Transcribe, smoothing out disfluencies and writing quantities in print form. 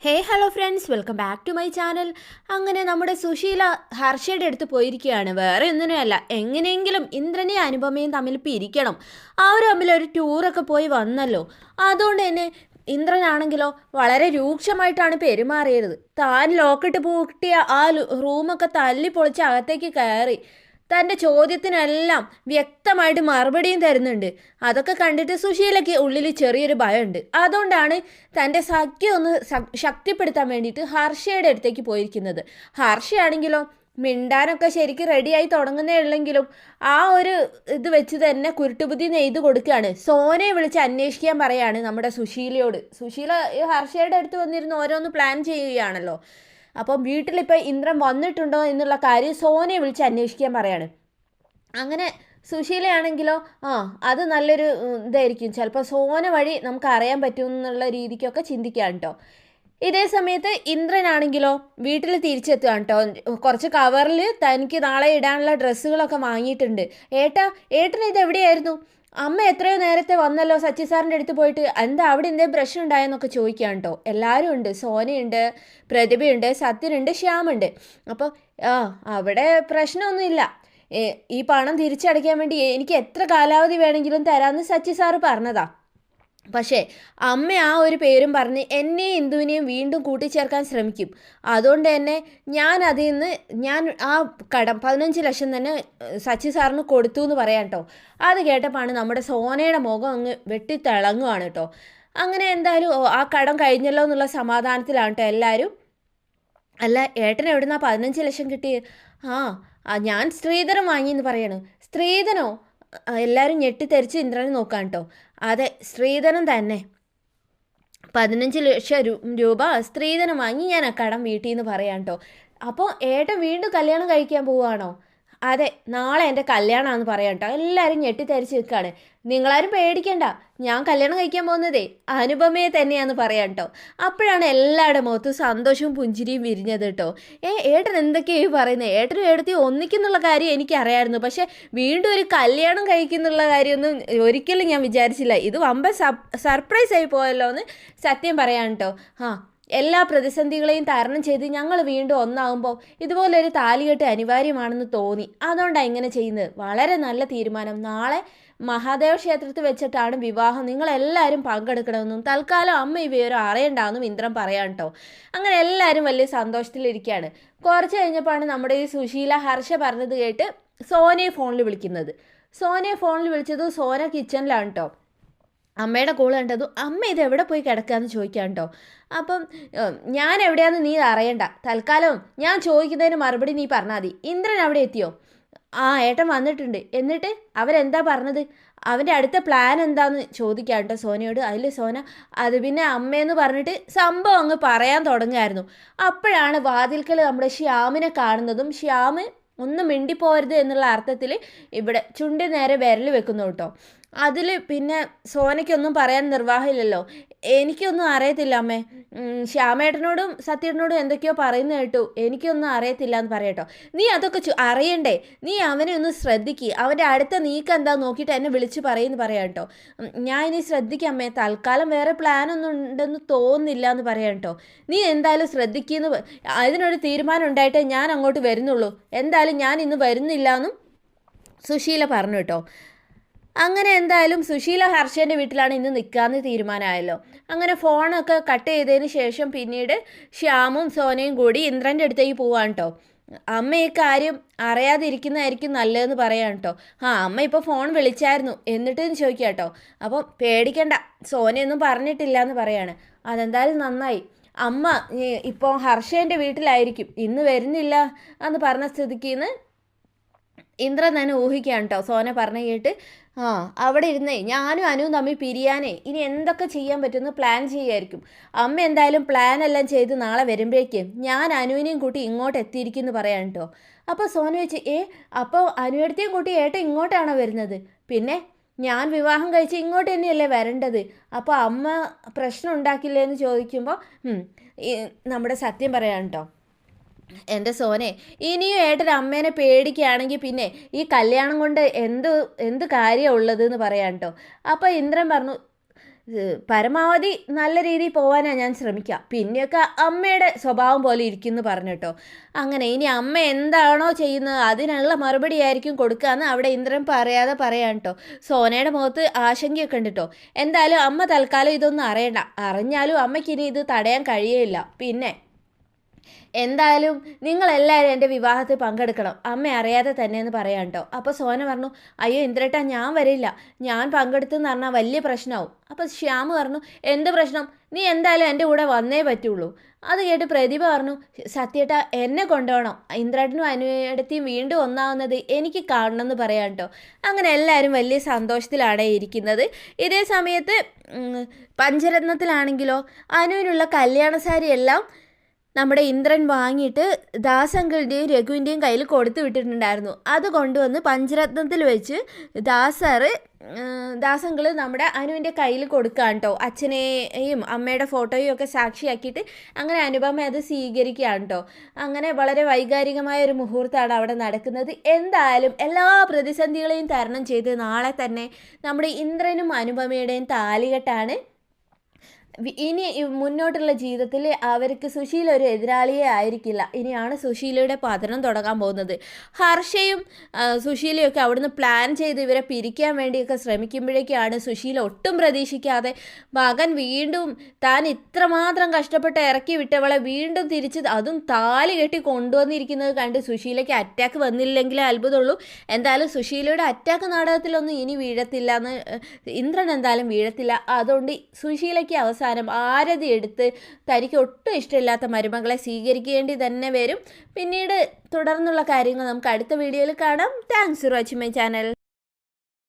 Hey hello friends, welcome back to my channel. അങ്ങനെ നമ്മുടെ സുശീല ഹർഷയുടെ അടുത്ത് പോയിരിക്കുകയാണ്. വേറെ ഒന്നിനുമല്ല, എങ്ങനെയെങ്കിലും ഇന്ദ്രനെയും അനുപമയും തമ്മിൽ പിരിക്കണം. അവർ തമ്മിൽ ഒരു ടൂറൊക്കെ പോയി വന്നല്ലോ. അതുകൊണ്ട് തന്നെ ഇന്ദ്രനാണെങ്കിലോ വളരെ രൂക്ഷമായിട്ടാണ് പെരുമാറിയത്. താൻ ലോക്കിട്ട് പൂട്ടിയ ആ റൂമൊക്കെ തല്ലി പൊളിച്ച് അകത്തേക്ക് കയറി തൻ്റെ ചോദ്യത്തിനെല്ലാം വ്യക്തമായിട്ട് മറുപടിയും തരുന്നുണ്ട്. അതൊക്കെ കണ്ടിട്ട് സുശീലയ്ക്ക് ഉള്ളിൽ ചെറിയൊരു ഭയമുണ്ട്. അതുകൊണ്ടാണ് തൻ്റെ സഖ്യം ഒന്ന് ശക്തിപ്പെടുത്താൻ വേണ്ടിയിട്ട് ഹർഷയുടെ അടുത്തേക്ക് പോയിരിക്കുന്നത്. ഹർഷയാണെങ്കിലോ മിണ്ടാനൊക്കെ ശരിക്കും റെഡിയായി തുടങ്ങുന്നേ ഉള്ളെങ്കിലും ആ ഒരു ഇത് വെച്ച് തന്നെ കുരുട്ടുബുദ്ധി നെയ്ത് കൊടുക്കുകയാണ്. സോനയെ വിളിച്ച് അന്വേഷിക്കാൻ പറയാണ് നമ്മുടെ സുശീലയോട്. സുശീല ഹർഷയുടെ അടുത്ത് വന്നിരുന്ന് ഓരോന്ന് പ്ലാൻ ചെയ്യുകയാണല്ലോ. അപ്പം വീട്ടിലിപ്പോൾ ഇന്ദ്രൻ വന്നിട്ടുണ്ടോ എന്നുള്ള കാര്യം സോനയെ വിളിച്ച് അന്വേഷിക്കാൻ പറയാണ്. അങ്ങനെ സുശീലയാണെങ്കിലോ അത് നല്ലൊരു ഇതായിരിക്കും, ചിലപ്പോൾ സോന വഴി നമുക്ക് അറിയാൻ പറ്റും എന്നുള്ള രീതിക്കൊക്കെ ചിന്തിക്കാം കേട്ടോ. ഇതേ സമയത്ത് ഇന്ദ്രനാണെങ്കിലോ വീട്ടിൽ തിരിച്ചെത്തുകയാണ് കേട്ടോ. കുറച്ച് കവറിൽ തനിക്ക് നാളെ ഇടാനുള്ള ഡ്രസ്സുകളൊക്കെ വാങ്ങിയിട്ടുണ്ട്. ഏട്ടൻ ഇത് എവിടെയായിരുന്നു? അമ്മ എത്രയോ നേരത്തെ വന്നല്ലോ സച്ചി സാറിൻ്റെ അടുത്ത് പോയിട്ട്. എന്താ അവിടെ എന്തെങ്കിലും പ്രശ്നം ഉണ്ടായെന്നൊക്കെ ചോദിക്കാം കേട്ടോ. എല്ലാവരും ഉണ്ട്, സോനയുണ്ട്, പ്രതിഭയുണ്ട്, സത്യനുണ്ട്, ശ്യാമുണ്ട്. അപ്പോൾ അവിടെ പ്രശ്നമൊന്നുമില്ല. ഈ പണം തിരിച്ചടയ്ക്കാൻ വേണ്ടി എനിക്ക് എത്ര കാലാവധി വേണമെങ്കിലും തരാമെന്ന് സച്ചി സാറ് പറഞ്ഞതാ. പക്ഷേ അമ്മ ആ ഒരു പേരും പറഞ്ഞ് എന്നെയും ഇന്ദുവിനെയും വീണ്ടും കൂട്ടിച്ചേർക്കാൻ ശ്രമിക്കും. അതുകൊണ്ട് തന്നെ ഞാൻ ആ കടം 15 ലക്ഷം തന്നെ സച്ചി സാറിന് കൊടുത്തു എന്ന് പറയാം കേട്ടോ. അത് കേട്ടപ്പോഴാണ് നമ്മുടെ സോനയുടെ മുഖം അങ്ങ് വെട്ടിത്തിളങ്ങുവാണ് കേട്ടോ. അങ്ങനെ എന്തായാലും ആ കടം കഴിഞ്ഞല്ലോ എന്നുള്ള സമാധാനത്തിലാണ് കേട്ടോ എല്ലാവരും. അല്ല, ഏട്ടൻ എവിടുന്നാ 15 ലക്ഷം കിട്ടിയത്? ഞാൻ സ്ത്രീധനം വാങ്ങിയെന്ന് പറയണു. സ്ത്രീധനോ? എല്ലാവരും ഞെട്ടിത്തെറിച്ച് ഇന്ദ്രനെ നോക്കാം കേട്ടോ. അതെ, സ്ത്രീധനം തന്നെ. 15 ലക്ഷം രൂപ സ്ത്രീധനം വാങ്ങി ഞാൻ ആ കടം വീട്ടിൽ നിന്ന് പറയാം കേട്ടോ. അപ്പോൾ ഏട്ടൻ വീണ്ടും കല്യാണം കഴിക്കാൻ പോവുകയാണോ? അതെ, നാളെ എൻ്റെ കല്യാണമാണെന്ന് പറയാം കേട്ടോ. എല്ലാവരും ഞെട്ടിത്തരിച്ച് നിൽക്കുകയാണ്. നിങ്ങളാരും പേടിക്കണ്ട, ഞാൻ കല്യാണം കഴിക്കാൻ പോകുന്നതേ അനുപമയെ തന്നെയാണെന്ന് പറയാം കേട്ടോ. അപ്പോഴാണ് എല്ലാവരുടെ മുഖത്തും സന്തോഷവും പുഞ്ചിരിയും വിരിഞ്ഞത് കേട്ടോ. ഏട്ടൻ എന്തൊക്കെയായി പറയുന്നത്? ഏട്ടനും ഏട്ടത്തി ഒന്നിക്കുന്നുള്ള കാര്യം എനിക്കറിയാമായിരുന്നു, പക്ഷേ വീണ്ടും ഒരു കല്യാണം കഴിക്കുന്നുള്ള കാര്യമൊന്നും ഒരിക്കലും ഞാൻ വിചാരിച്ചില്ല. ഇത് വമ്പ സർപ്രൈസ് ആയി പോയല്ലോ എന്ന് സത്യം പറയാം കേട്ടോ. എല്ലാ പ്രതിസന്ധികളെയും തരണം ചെയ്ത് ഞങ്ങൾ വീണ്ടും ഒന്നാകുമ്പോൾ ഇതുപോലൊരു താലികെട്ട് അനിവാര്യമാണെന്ന് തോന്നി. അതുകൊണ്ടാണ് ഇങ്ങനെ ചെയ്യുന്നത്. വളരെ നല്ല തീരുമാനം. നാളെ മഹാദേവ ക്ഷേത്രത്തിൽ വെച്ചിട്ടാണ് വിവാഹം. നിങ്ങളെല്ലാവരും പങ്കെടുക്കണമെന്നും തൽക്കാലം അമ്മ ഈ വിവരം അറിയണ്ടാവെന്നും ഇന്ദ്രൻ പറയാം കേട്ടോ. അങ്ങനെ എല്ലാവരും വലിയ സന്തോഷത്തിലിരിക്കുകയാണ്. കുറച്ച് കഴിഞ്ഞപ്പോഴാണ് നമ്മുടെ ഈ സുശീല ഹർഷ പറഞ്ഞത് കേട്ട് സോനയെ ഫോണിൽ വിളിക്കുന്നത്. സോനയെ ഫോണിൽ വിളിച്ചത് സോന കിച്ചണിലാണ് കേട്ടോ. അമ്മയുടെ കോൾ കണ്ടതും അമ്മ ഇത് എവിടെ പോയി കിടക്കുകയെന്ന് ചോദിക്കാം കേട്ടോ. അപ്പം ഞാൻ എവിടെയാണെന്ന് നീ അറിയണ്ട, തൽക്കാലം ഞാൻ ചോദിക്കുന്നതിന് മറുപടി നീ പറഞ്ഞാൽ മതി. ഇന്ദ്രൻ അവിടെ എത്തിയോ? ഏട്ടൻ വന്നിട്ടുണ്ട്. എന്നിട്ട് അവരെന്താ പറഞ്ഞത്? അവൻ്റെ അടുത്ത പ്ലാൻ എന്താന്ന് ചോദിക്കാം കേട്ടോ സോനയോട്. അതിൽ സോന അത് പിന്നെ അമ്മയെന്ന് പറഞ്ഞിട്ട് സംഭവം അങ്ങ് പറയാൻ തുടങ്ങുമായിരുന്നു. അപ്പോഴാണ് വാതിൽക്കൽ നമ്മുടെ ശ്യാമിനെ കാണുന്നതും ശ്യാമ് ഒന്നും മിണ്ടിപ്പോരുത് എന്നുള്ള അർത്ഥത്തിൽ ഇവിടെ ചുണ്ടി നേരെ വിരൽ വെക്കുന്നു കേട്ടോ. അതിൽ പിന്നെ സോനയ്ക്കൊന്നും പറയാൻ നിർവാഹമില്ലല്ലോ. എനിക്കൊന്നും അറിയത്തില്ല അമ്മേ, ശ്യാമേട്ടനോടും സത്യേട്ടനോടും എന്തൊക്കെയോ പറയുന്നത് കേട്ടു, എനിക്കൊന്നും അറിയത്തില്ല എന്ന് പറയട്ടോ. നീ അതൊക്കെ അറിയണ്ടേ? നീ അവനെ ഒന്ന് ശ്രദ്ധിക്കുക, അവൻ്റെ അടുത്ത നീക്കം എന്താ നോക്കിയിട്ട് എന്നെ വിളിച്ച് പറയുമെന്ന് പറയാം കേട്ടോ. ഞാൻ ഇനി ശ്രദ്ധിക്കാം അമ്മേ, തൽക്കാലം വേറെ പ്ലാനൊന്നും ഉണ്ടെന്ന് തോന്നുന്നില്ല എന്ന് പറയാം കേട്ടോ. നീ എന്തായാലും ശ്രദ്ധിക്കുന്നു, അതിനൊരു തീരുമാനം ഉണ്ടായിട്ടേ ഞാൻ അങ്ങോട്ട് വരുന്നുള്ളൂ. എന്തായാലും ഞാൻ ഇന്ന് വരുന്നില്ല എന്നും സുശീല പറഞ്ഞു കേട്ടോ. അങ്ങനെ എന്തായാലും സുശീല ഹർഷൻ്റെ വീട്ടിലാണ് ഇന്ന് നിൽക്കാമെന്ന് തീരുമാനമായല്ലോ. അങ്ങനെ ഫോണൊക്കെ കട്ട് ചെയ്തതിന് ശേഷം പിന്നീട് ശ്യാമും സോനയും കൂടി ഇന്ദ്രൻ്റെ അടുത്തേക്ക് പോവാണ് കേട്ടോ. അമ്മ ഈ കാര്യം അറിയാതിരിക്കുന്നതായിരിക്കും നല്ലതെന്ന് പറയാം കേട്ടോ. അമ്മ ഇപ്പോൾ ഫോൺ വിളിച്ചായിരുന്നു, എന്നിട്ട് ചോദിക്കാം കേട്ടോ. അപ്പം പേടിക്കണ്ട, സോനയൊന്നും പറഞ്ഞിട്ടില്ല എന്ന് പറയാണ്. അതെന്തായാലും നന്നായി. അമ്മ ഇപ്പോൾ ഹർഷേൻ്റെ വീട്ടിലായിരിക്കും, ഇന്ന് വരുന്നില്ല എന്ന് പറഞ്ഞ സ്ഥിതിക്ക് ഇന്ദ്രൻ തന്നെ ഊഹിക്കുകയാണ് കേട്ടോ. സോന പറഞ്ഞു കേട്ട് അവിടെ ഇരുന്നേ ഞാനും അനുവും തമ്മിൽ പിരിയാനേ ഇനി എന്തൊക്കെ ചെയ്യാൻ പറ്റുമെന്ന് പ്ലാൻ ചെയ്യുമായിരിക്കും. അമ്മ എന്തായാലും പ്ലാൻ എല്ലാം ചെയ്ത് നാളെ വരുമ്പോഴേക്കും ഞാൻ അനുവിനെയും കൂട്ടി ഇങ്ങോട്ട് എത്തിയിരിക്കുമെന്ന് പറയാം കേട്ടോ. അപ്പോൾ സോന വെച്ച് അപ്പോൾ അനുവടുത്തേയും കൂട്ടി ഏട്ടൻ ഇങ്ങോട്ടാണോ വരുന്നത്? പിന്നെ ഞാൻ വിവാഹം കഴിച്ച് ഇങ്ങോട്ട് തന്നെയല്ലേ വരേണ്ടത്. അപ്പോൾ അമ്മ പ്രശ്നം ഉണ്ടാക്കില്ലേ എന്ന് ചോദിക്കുമ്പോൾ നമ്മുടെ സത്യം പറയാം കേട്ടോ. എൻ്റെ സോനെ, ഇനിയും ഏട്ടൻ അമ്മേനെ പേടിക്കുകയാണെങ്കിൽ പിന്നെ ഈ കല്യാണം കൊണ്ട് എന്ത് കാര്യമാണ് ഉള്ളത് എന്ന് പറയാം കേട്ടോ. അപ്പോൾ ഇന്ദ്രൻ പറഞ്ഞു, പരമാവധി നല്ല രീതിയിൽ പോകാനാണ് ഞാൻ ശ്രമിക്കുക. പിന്നെയൊക്കെ അമ്മയുടെ സ്വഭാവം പോലെ ഇരിക്കുമെന്ന് പറഞ്ഞു കേട്ടോ. അങ്ങനെ ഇനി അമ്മ എന്താണോ ചെയ്യുന്നത് അതിനുള്ള മറുപടി ആയിരിക്കും കൊടുക്കുകയെന്ന് അവിടെ ഇന്ദ്രൻ പറയാതെ പറയാൻ കേട്ടോ. സോനയുടെ മുഖത്ത് ആശങ്കയൊക്കെ ഉണ്ട് കേട്ടോ. എന്തായാലും അമ്മ തൽക്കാലം ഇതൊന്നും അറിയണ്ട. അറിഞ്ഞാലും അമ്മയ്ക്കിനി ഇത് തടയാൻ കഴിയില്ല. പിന്നെ എന്തായാലും നിങ്ങളെല്ലാവരും എൻ്റെ വിവാഹത്തിൽ പങ്കെടുക്കണം, അമ്മ അറിയാതെ തന്നെയെന്ന് പറയാം കേട്ടോ. അപ്പോൾ സോന പറഞ്ഞു, അയ്യോ ഇന്ദ്രേട്ടാ ഞാൻ വരില്ല, ഞാൻ പങ്കെടുത്തെന്ന് പറഞ്ഞാൽ വലിയ പ്രശ്നമാവും. അപ്പോൾ ശ്യാം പറഞ്ഞു, എന്ത് പ്രശ്നം, നീ എന്തായാലും എൻ്റെ കൂടെ വന്നേ പറ്റുള്ളൂ. അത് കേട്ട് പ്രതിഭ പറഞ്ഞു, സത്യേട്ടാ എന്നെ കൊണ്ടുപോകണം, ഇന്ദ്രേട്ടനും അനുവേടത്തെയും വീണ്ടും ഒന്നാവുന്നത് എനിക്ക് കാണണമെന്ന് പറയാം കേട്ടോ. അങ്ങനെ എല്ലാവരും വലിയ സന്തോഷത്തിലാണ് ഇരിക്കുന്നത്. ഇതേ സമയത്ത് പഞ്ചരത്നത്തിലാണെങ്കിലോ അനുവിനുള്ള കല്യാണ സാരി എല്ലാം നമ്മുടെ ഇന്ദ്രൻ വാങ്ങിയിട്ട് ദാസങ്കിളുടെയും രഘുവിൻ്റെയും കയ്യിൽ കൊടുത്തു വിട്ടിട്ടുണ്ടായിരുന്നു. അത് കൊണ്ടുവന്ന് പഞ്ചരത്നത്തിൽ വെച്ച് ദാസങ്കിൾ നമ്മുടെ അനുവിൻ്റെ കയ്യിൽ കൊടുക്കുകയാണ് കേട്ടോ. അച്ഛനെയും അമ്മയുടെ ഫോട്ടോയും ഒക്കെ സാക്ഷിയാക്കിയിട്ട് അങ്ങനെ അനുപമ അത് സ്വീകരിക്കുകയാണ് കേട്ടോ. അങ്ങനെ വളരെ വൈകാരികമായ ഒരു മുഹൂർത്തമാണ് അവിടെ നടക്കുന്നത്. എന്തായാലും എല്ലാ പ്രതിസന്ധികളെയും തരണം ചെയ്ത് നാളെ തന്നെ നമ്മുടെ ഇന്ദ്രനും അനുപമയുടെയും താലികെട്ടാണ്. ഇനി മുന്നോട്ടുള്ള ജീവിതത്തിൽ അവർക്ക് സുശീല ഒരു എതിരാളിയെ ആയിരിക്കില്ല. ഇനിയാണ് സുശീലയുടെ പതനം തുടങ്ങാൻ പോകുന്നത്. ഹർഷയും സുശീലയൊക്കെ അവിടുന്ന് പ്ലാൻ ചെയ്ത് ഇവരെ പിരിക്കാൻ വേണ്ടിയൊക്കെ ശ്രമിക്കുമ്പോഴേക്കാണ് സുശീല ഒട്ടും പ്രതീക്ഷിക്കാതെ മകൻ വീണ്ടും താൻ ഇത്രമാത്രം കഷ്ടപ്പെട്ട് ഇറക്കി വിട്ടവളെ വീണ്ടും തിരിച്ച് അതും താലി കെട്ടി കൊണ്ടുവന്നിരിക്കുന്നത് കണ്ട് സുശീലയ്ക്ക് അറ്റാക്ക് വന്നില്ലെങ്കിലേ അത്ഭുതമുള്ളൂ. എന്തായാലും സുശീലയുടെ അറ്റാക്ക് നാടകത്തിലൊന്നും ഇനി വീഴത്തില്ല എന്ന് ഇന്ദ്രൻ എന്തായാലും വീഴത്തില്ല. അതുകൊണ്ട് സുശീലയ്ക്ക് അവസാനം ആരതി എടുത്ത് തനിക്ക് ഒട്ടും ഇഷ്ടമില്ലാത്ത മരുമകളെ സ്വീകരിക്കേണ്ടി തന്നെ വരും. പിന്നീട് തുടർന്നുള്ള കാര്യങ്ങൾ നമുക്ക് അടുത്ത വീഡിയോയിൽ കാണാം. Thanks for watching my channel.